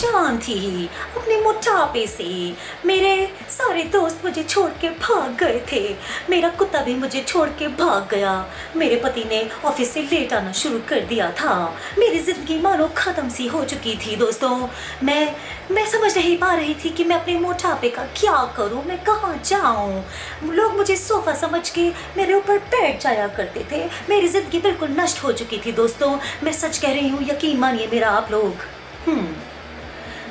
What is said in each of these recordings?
परेशान थी अपने मोटापे से। मेरे सारे दोस्त मुझे छोड़ के भाग गए थे, मेरा कुत्ता भी मुझे छोड़ के भाग गया, मेरे पति ने ऑफिस से लेट आना शुरू कर दिया था, मेरी ज़िंदगी मानो ख़त्म सी हो चुकी थी दोस्तों। मैं समझ नहीं पा रही थी कि मैं अपने मोटापे का क्या करूं, मैं कहाँ जाऊं। लोग मुझे सोफ़ा समझ के मेरे ऊपर बैठ जाया करते थे, मेरी ज़िंदगी बिल्कुल नष्ट हो चुकी थी दोस्तों। मैं सच कह रही हूँ, यकीन मानिए मेरा आप लोग।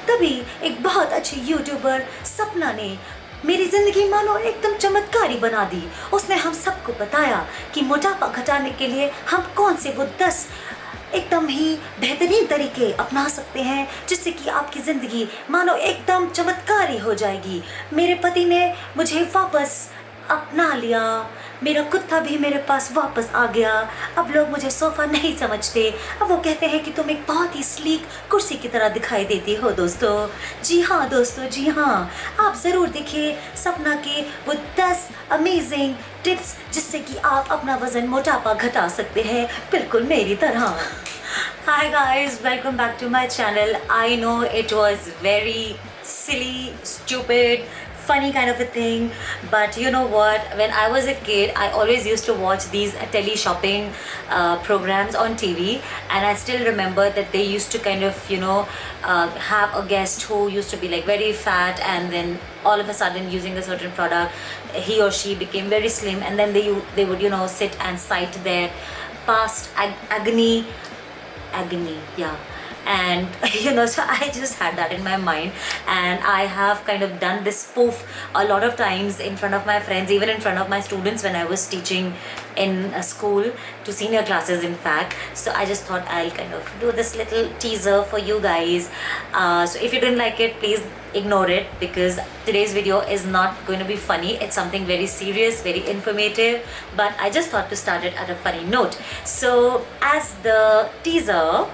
तभी एक बहुत अच्छी यूट्यूबर सपना ने मेरी ज़िंदगी मानो एकदम चमत्कारी बना दी। उसने हम सबको बताया कि मोटापा घटाने के लिए हम कौन से वो 10 एकदम ही बेहतरीन तरीके अपना सकते हैं, जिससे कि आपकी ज़िंदगी मानो एकदम चमत्कारी हो जाएगी। मेरे पति ने मुझे वापस अपना लिया, मेरा कुत्ता भी मेरे पास वापस आ गया। अब लोग मुझे सोफ़ा नहीं समझते, अब वो कहते हैं कि तुम एक बहुत ही स्लीक कुर्सी की तरह दिखाई देती हो दोस्तों। जी हाँ दोस्तों, जी हाँ, आप ज़रूर देखिए सपना के वो 10 अमेजिंग टिप्स, जिससे कि आप अपना वज़न मोटापा घटा सकते हैं, बिल्कुल मेरी तरह। Hi guys, welcome back to my channel. I know it was very silly, stupid, funny kind of a thing, but you know what, when I was a kid I always used to watch these tele shopping programs on TV, and I still remember that they used to kind of have a guest who used to be like very fat, and then all of a sudden using a certain product he or she became very slim, and then they would sit and cite their past agony, yeah. And so I just had that in my mind, and I have kind of done this spoof a lot of times in front of my friends, even in front of my students when I was teaching in a school to senior classes in fact. So I just thought I'll kind of do this little teaser for you guys. So if you didn't like it, please ignore it, because today's video is not going to be funny. It's something very serious, very informative, but I just thought to start it at a funny note. So as the teaser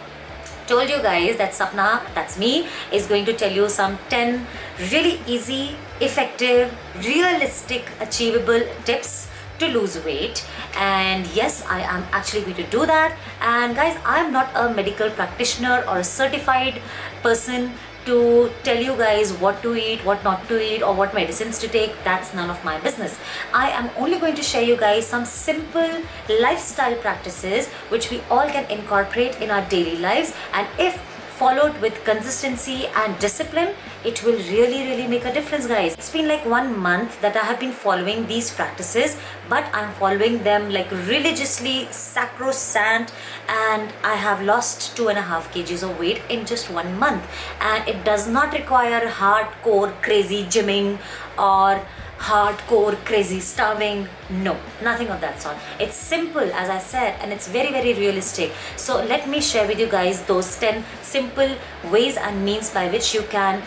told you guys, that Sapna, that's me, is going to tell you some 10 really easy, effective, realistic, achievable tips to lose weight. And yes, I am actually going to do that. And guys, I am not a medical practitioner or a certified person to tell you guys what to eat, what not to eat, or what medicines to take. That's none of my business. I am only going to share you guys some simple lifestyle practices which we all can incorporate in our daily lives, and if followed with consistency and discipline, it will really make a difference, guys. It's been like 1 month that I have been following these practices, but I'm following them like religiously, sacrosanct, and I have lost 2.5 kgs of weight in just 1 month. And it does not require hardcore crazy gymming or hardcore crazy starving. No, nothing of that sort. It's simple, as I said, and it's very realistic. So let me share with you guys those 10 simple ways and means by which you can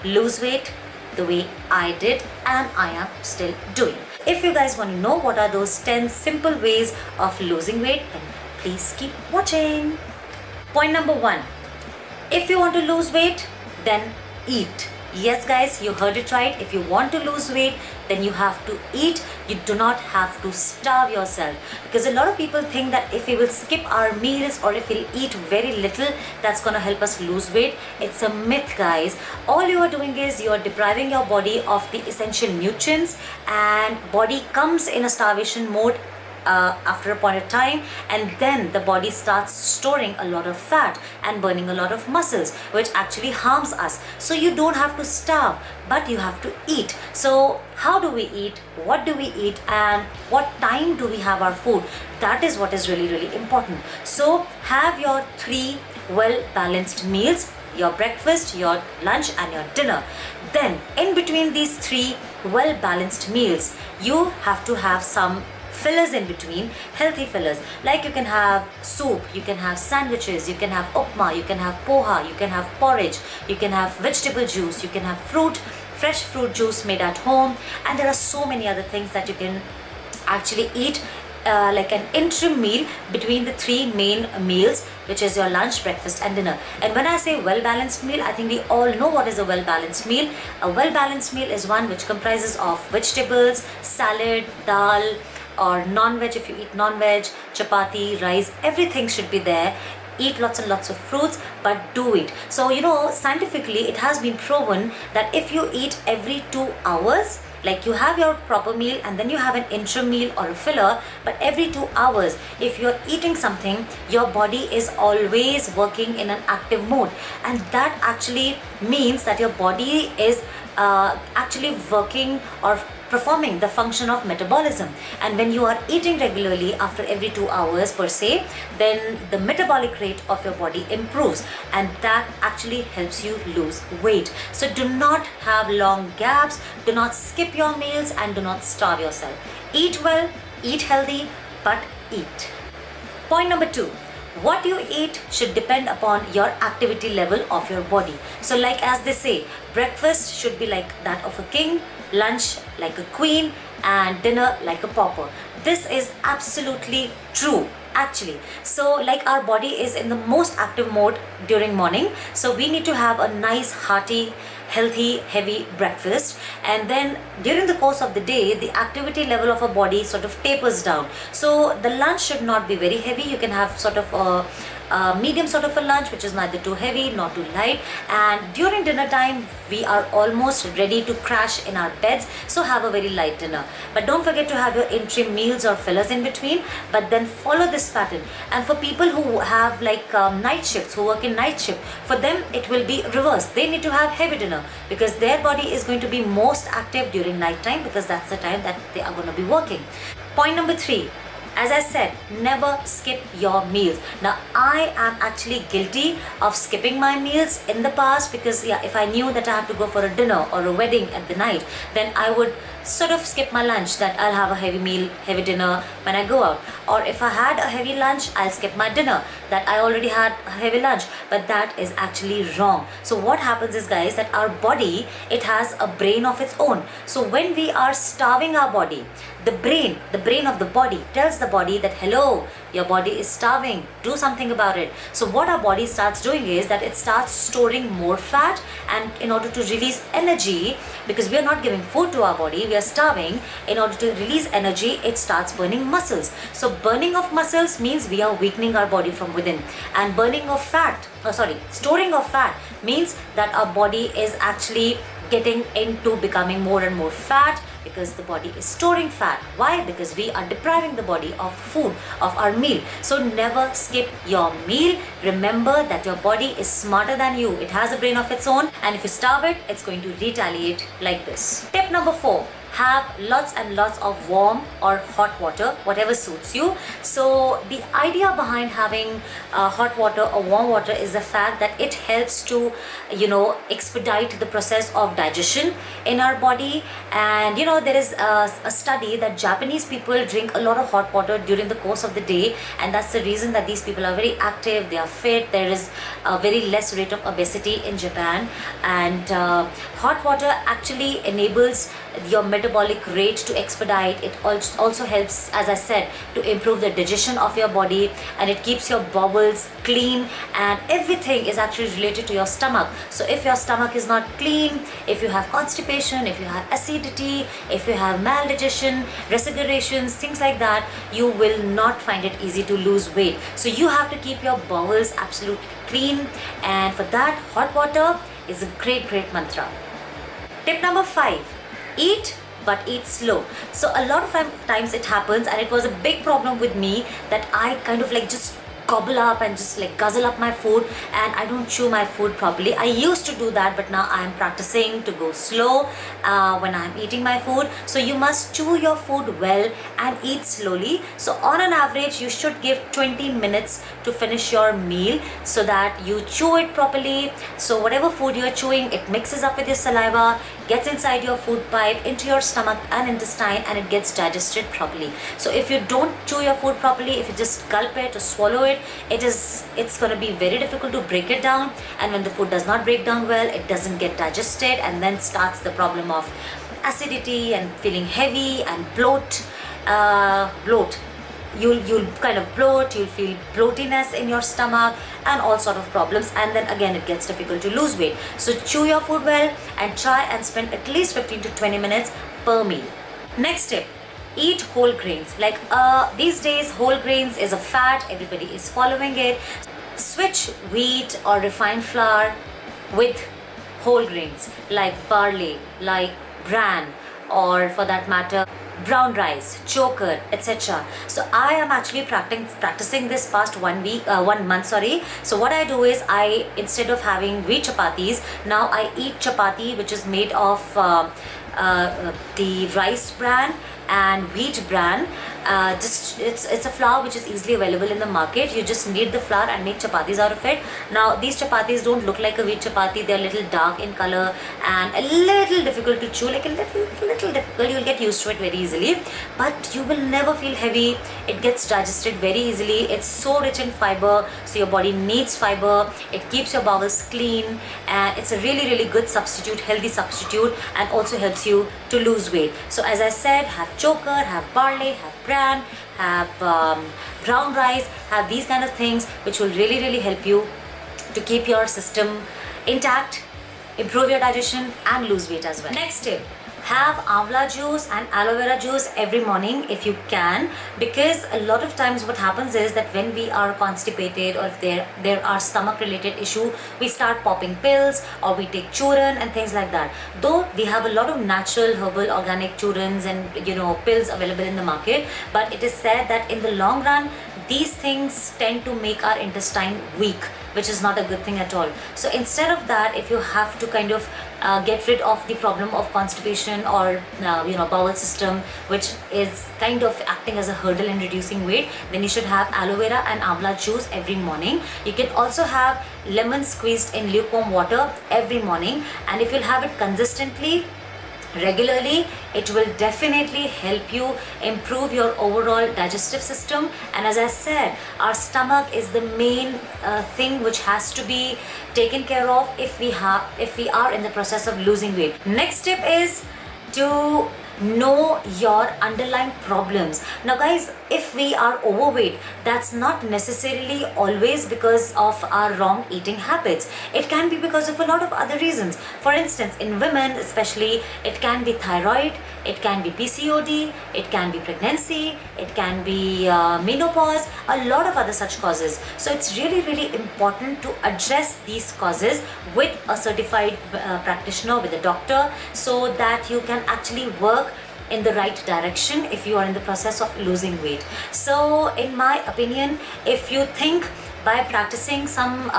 lose weight the way I did and I am still doing. If you guys want to know what are those 10 simple ways of losing weight, then please keep watching. Point number 1, if you want to lose weight, then eat. Yes guys, you heard it right. If you want to lose weight, then you have to eat. You do not have to starve yourself, because a lot of people think that if we will skip our meals or if we'll eat very little, that's gonna help us lose weight. It's a myth, guys. All you are doing is you are depriving your body of the essential nutrients, and body comes in a starvation mode after a point of time, and then the body starts storing a lot of fat and burning a lot of muscles, which actually harms us. So you don't have to starve, but you have to eat. So how do we eat, what do we eat, and what time do we have our food? That is what is really important. So have your 3 well balanced meals: your breakfast, your lunch, and your dinner. Then in between these 3 well balanced meals, you have to have some fillers in between, healthy fillers. Like you can have soup, you can have sandwiches, you can have upma, you can have poha, you can have porridge, you can have vegetable juice, you can have fresh fruit juice made at home, and there are so many other things that you can actually eat like an interim meal between the 3 main meals, which is your lunch, breakfast, and dinner. And when I say well balanced meal, I think we all know what is a well balanced meal. A well balanced meal is one which comprises of vegetables, salad, dal, or non-veg if you eat non-veg, chapati, rice, everything should be there eat lots and lots of fruits, but do it. So scientifically it has been proven that if you eat every 2 hours, like you have your proper meal and then you have an intra meal or a filler, but every 2 hours if you're eating something, your body is always working in an active mode, and that actually means that your body is actually working or performing the function of metabolism. And when you are eating regularly after every 2 hours per se, then the metabolic rate of your body improves, and that actually helps you lose weight. So do not have long gaps, do not skip your meals, and do not starve yourself. Eat well, eat healthy, but eat. Point number 2. What you eat should depend upon your activity level of your body. So like as they say, breakfast should be like that of a king, lunch like a queen, and dinner like a pauper. This is absolutely true actually. So like our body is in the most active mode during morning, so we need to have a nice hearty, healthy, heavy breakfast, and then during the course of the day the activity level of a body sort of tapers down. So the lunch should not be very heavy. You can have sort of a medium sort of a lunch, which is neither too heavy nor too light, and during dinner time we are almost ready to crash in our beds, so have a very light dinner. But don't forget to have your interim meals or fillers in between, but then follow this pattern. And for people who have like night shifts, who work in night shift, for them it will be reversed. They need to have heavy dinner because their body is going to be most active during night time, because that's the time that they are going to be working. Point number 3. As I said, never skip your meals. Now, I am actually guilty of skipping my meals in the past, because if I knew that I have to go for a dinner or a wedding at the night, then I would sort of skip my lunch, that I'll have a heavy meal, heavy dinner when I go out. Or if I had a heavy lunch, I'll skip my dinner, that I already had a heavy lunch. But that is actually wrong. So what happens is, guys, that our body, it has a brain of its own. So when we are starving our body, the brain of the body tells the body that, hello, your body is starving, do something about it. So what our body starts doing is that it starts storing more fat, and in order to release energy, because we are not giving food to our body, we are starving, in order to release energy, it starts burning muscles. So burning of muscles means we are weakening our body from within, and storing of fat means that our body is actually getting into becoming more and more fat, because the body is storing fat. Why? Because we are depriving the body of food, of our meal. So never skip your meal. Remember that your body is smarter than you. It has a brain of its own, and if you starve it, it's going to retaliate like this. Tip number 4. Have lots and lots of warm or hot water, whatever suits you. So the idea behind having hot water or warm water is the fact that it helps to expedite the process of digestion in our body. And there is a study that Japanese people drink a lot of hot water during the course of the day, and that's the reason that these people are very active, they are fit, there is a very less rate of obesity in Japan. And hot water actually enables your metabolic rate to expedite. It also helps, as I said, to improve the digestion of your body, and it keeps your bowels clean, and everything is actually related to your stomach. So if your stomach is not clean, if you have constipation, if you have acidity, if you have maldigestion, resigurations, things like that, you will not find it easy to lose weight. So you have to keep your bowels absolutely clean, and for that, hot water is a great mantra. Tip number 5. Eat, but eat slow. So a lot of times it happens, and it was a big problem with me, that I kind of like just gobble up and just like guzzle up my food, and I don't chew my food properly. I used to do that, but now I am practicing to go slow when I am eating my food. So you must chew your food well and eat slowly. So on an average, you should give 20 minutes to finish your meal, so that you chew it properly. So whatever food you are chewing, it mixes up with your saliva, gets inside your food pipe, into your stomach and intestine, and it gets digested properly. So if you don't chew your food properly, if you just gulp it or swallow it, it's going to be very difficult to break it down. And when the food does not break down well, it doesn't get digested, and then starts the problem of acidity and feeling heavy and bloat. You'll kind of bloat, you'll feel bloatiness in your stomach, and all sort of problems, and then again it gets difficult to lose weight. So chew your food well, and try and spend at least 15 to 20 minutes per meal. Next tip. Eat whole grains. Like these days, whole grains is a fad, everybody is following it. switch wheat or refined flour with whole grains like barley, like bran, or for that matter brown rice, choker, etc. So I am actually practicing this past 1 month, sorry. So what I do is, I, instead of having wheat chapatis, now I eat chapati which is made of the rice bran and wheat bran. Just it's a flour which is easily available in the market. You just knead the flour and make chapatis out of it. Now these chapatis don't look like a wheat chapati. They're a little dark in color and a little difficult to chew, like a little difficult. You'll get used to it very easily, but you will never feel heavy. It gets digested very easily. It's so rich in fiber, so your body needs fiber. It keeps your bowels clean, and it's a really good substitute, healthy substitute, and also helps you to lose weight. So as I said, have choker, have barley, have bran, have brown rice, have these kind of things which will really help you to keep your system intact, improve your digestion, and lose weight as well. Next tip: have amla juice and aloe vera juice every morning if you can, because a lot of times what happens is that when we are constipated, or if there are stomach related issue, we start popping pills or we take churan and things like that. Though we have a lot of natural herbal organic churans and pills available in the market, but it is said that in the long run these things tend to make our intestine weak, which is not a good thing at all. So instead of that, if you have to kind of get rid of the problem of constipation or bowel system, which is kind of acting as a hurdle in reducing weight, then you should have aloe vera and amla juice every morning. You can also have lemon squeezed in lukewarm water every morning, and if you'll have it consistently, regularly, it will definitely help you improve your overall digestive system. And as I said, our stomach is the main thing which has to be taken care of if we are in the process of losing weight. Next tip is to know your underlying problems. Now guys, if we are overweight, that's not necessarily always because of our wrong eating habits. It can be because of a lot of other reasons. For instance, in women especially, it can be thyroid, it can be PCOD, it can be pregnancy, it can be menopause, a lot of other such causes. So it's really important to address these causes with a certified practitioner, with a doctor, so that you can actually work in the right direction if you are in the process of losing weight. So in my opinion, if you think by practicing some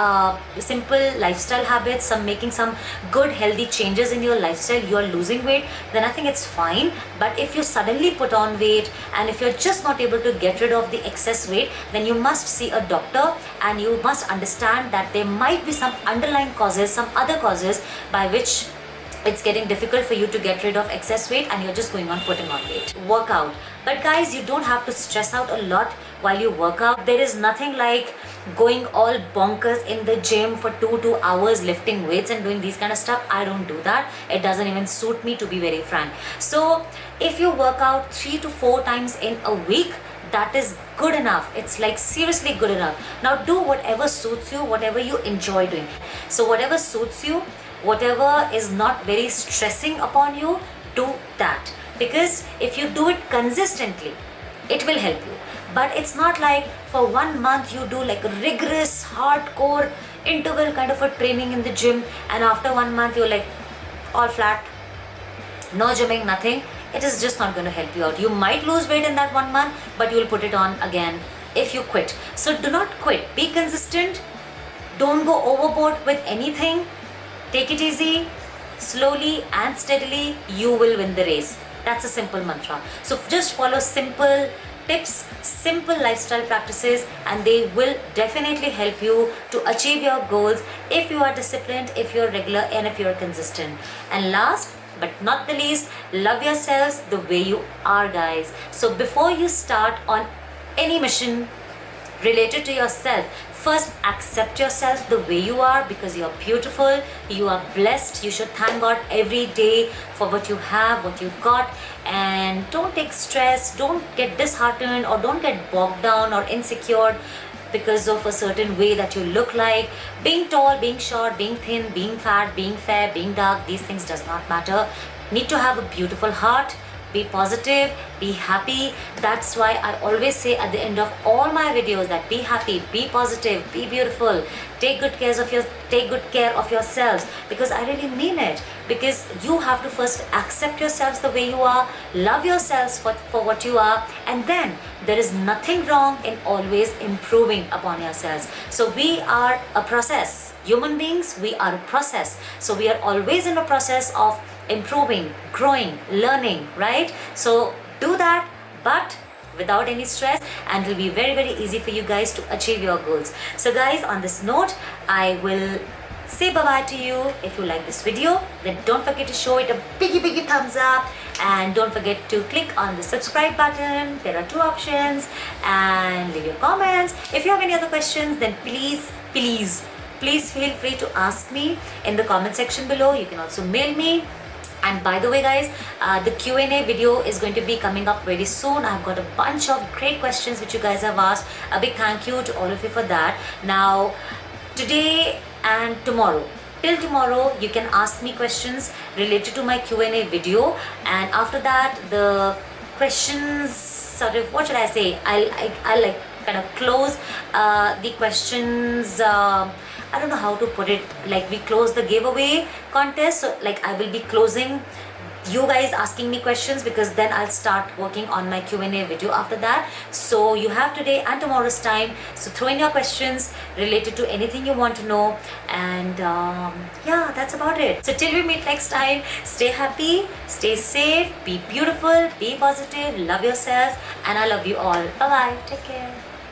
simple lifestyle habits, making some good healthy changes in your lifestyle, you are losing weight, then I think it's fine. But if you suddenly put on weight and if you're just not able to get rid of the excess weight, then you must see a doctor, and you must understand that there might be some underlying causes, some other causes by which it's getting difficult for you to get rid of excess weight, and you're just going on putting on weight. Workout. But guys, you don't have to stress out a lot while you work out. There is nothing like going all bonkers in the gym for 2 hours lifting weights and doing these kind of stuff. I don't do that. It doesn't even suit me, to be very frank. So if you work out 3 to 4 times in a week, that is good enough. It's like seriously good enough. Now do whatever suits you, whatever you enjoy doing. So whatever suits you, whatever is not very stressing upon you, do that. Because if you do it consistently, it will help you. But it's not like for 1 month you do like a rigorous, hardcore interval kind of a training in the gym, and after 1 month you're like all flat, no gymming, nothing. It is just not going to help you out. You might lose weight in that 1 month, but you will put it on again if you quit. So do not quit. Be consistent. Don't go overboard with anything. Take it easy, slowly and steadily, you will win the race. That's a simple mantra. So just follow simple tips, simple lifestyle practices, and they will definitely help you to achieve your goals if you are disciplined, if you're regular, and if you're consistent. And last but not the least, love yourselves the way you are, guys. So before you start on any mission related to yourself, first accept yourself the way you are, because you are beautiful, you are blessed. You should thank God every day for what you have, what you got, and don't take stress, don't get disheartened, or don't get bogged down or insecure because of a certain way that you look like. Being tall, being short, being thin, being fat, being fair, being dark, these things does not matter. Need to have a beautiful heart, be positive, be happy. That's why I always say at the end of all my videos that be happy, be positive, be beautiful, take good care of yourselves, because I really mean it. Because you have to first accept yourselves the way you are, love yourselves for what you are, and then there is nothing wrong in always improving upon yourselves. So we are a process. Human beings, we are a process. So we are always in a process of improving, growing, learning, right? So do that, but without any stress, and it will be very, very easy for you guys to achieve your goals. So guys, on this note, I will say bye-bye to you. If you like this video, then don't forget to show it a biggie thumbs up, and don't forget to click on the subscribe button. There are 2 options, and leave your comments. If you have any other questions, then please feel free to ask me in the comment section below. You can also mail me. And by the way guys, the Q&A video is going to be coming up very soon. I've got a bunch of great questions which you guys have asked. A big thank you to all of you for that. Now, today and tomorrow, till tomorrow, you can ask me questions related to my Q&A video, and after that the questions sort of, what should I say, I'll like kind of close the questions. I don't know how to put it, like we close the giveaway contest. So like I will be closing you guys asking me questions, because then I'll start working on my Q&A video after that. So you have today and tomorrow's time, so throw in your questions related to anything you want to know. And yeah, that's about it. So till we meet next time, stay happy, stay safe, be beautiful, be positive, love yourselves, and I love you all. Bye bye, take care.